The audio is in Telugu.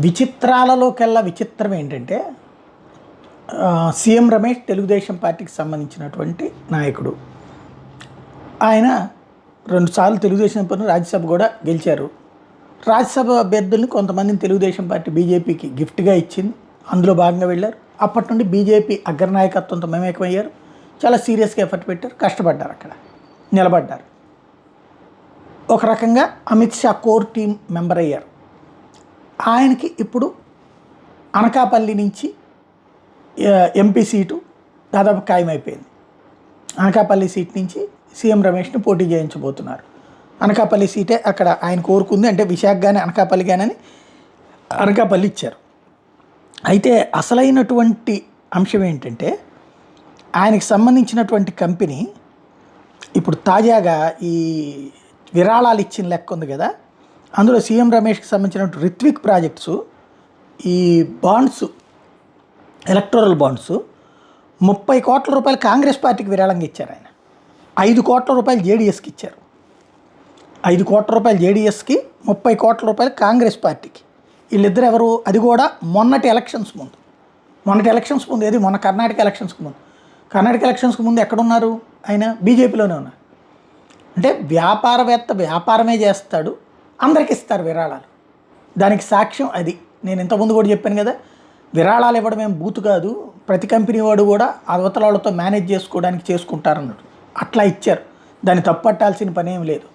విచిత్రాలలోకెల్లా విచిత్రం ఏంటంటే సీఎం రమేష్ తెలుగుదేశం పార్టీకి సంబంధించినటువంటి నాయకుడు. ఆయన 2 సార్లు తెలుగుదేశం పన్ను రాజ్యసభ కూడా గెలిచారు. రాజ్యసభ అభ్యర్థుల్ని కొంతమందిని తెలుగుదేశం పార్టీ బీజేపీకి గిఫ్ట్గా ఇచ్చింది. అందులో భాగంగా వెళ్ళారు. అప్పటి నుండి బీజేపీ అగ్రనాయకత్వంతో మమేకమయ్యారు. చాలా సీరియస్గా ఎఫర్ట్ పెట్టారు, కష్టపడ్డారు, అక్కడ నిలబడ్డారు. ఒక రకంగా Amit Shah core team member అయ్యారు. ఆయనకి ఇప్పుడు అనకాపల్లి నుంచి ఎంపీ సీటు దాదాపు ఖాయమైపోయింది. అనకాపల్లి సీట్ నుంచి సీఎం రమేష్ని పోటీ చేయించబోతున్నారు. అనకాపల్లి సీటే అక్కడ ఆయన కోరుకుంది. అంటే విశాఖ కానీ అనకాపల్లి కానీ అనకాపల్లి ఇచ్చారు. అయితే అసలైనటువంటి అంశం ఏంటంటే ఆయనకి సంబంధించినటువంటి కంపెనీ ఇప్పుడు తాజాగా ఈ విరాళాలు ఇచ్చిన లెక్క ఉంది కదా, అందులో సీఎం రమేష్కి సంబంధించినటువంటి రిత్విక్ ప్రాజెక్ట్స్ ఈ బాండ్స్, ఎలక్టోరల్ బాండ్స్ 30 కోట్ల రూపాయలు కాంగ్రెస్ పార్టీకి విరాళంగా ఇచ్చారు. ఆయన 5 కోట్ల రూపాయలు జేడీఎస్కి ఇచ్చారు. 5 కోట్ల రూపాయలు జేడీఎస్కి, 30 కోట్ల రూపాయలు కాంగ్రెస్ పార్టీకి. వీళ్ళిద్దరు ఎవరు? అది కూడా మొన్నటి ఎలక్షన్స్ ముందు ఏది మొన్న కర్ణాటక ఎలక్షన్స్కి ముందు ఎక్కడున్నారు? ఆయన బీజేపీలోనే ఉన్నారు. అంటే వ్యాపారవేత్త వ్యాపారమే చేస్తాడు, అందరికి ఇస్తారు విరాళాలు. దానికి సాక్ష్యం అది. నేను ఇంతకుముందు కూడా చెప్పాను కదా, విరాళాలు ఇవ్వడం ఏం బూతు కాదు. ప్రతి కంపెనీ వాడు కూడా అవతల వాళ్ళతో మేనేజ్ చేసుకోవడానికి చేసుకుంటారన్నాడు. అట్లా ఇచ్చారు. దాన్ని తప్పట్టాల్సిన పని ఏం లేదు.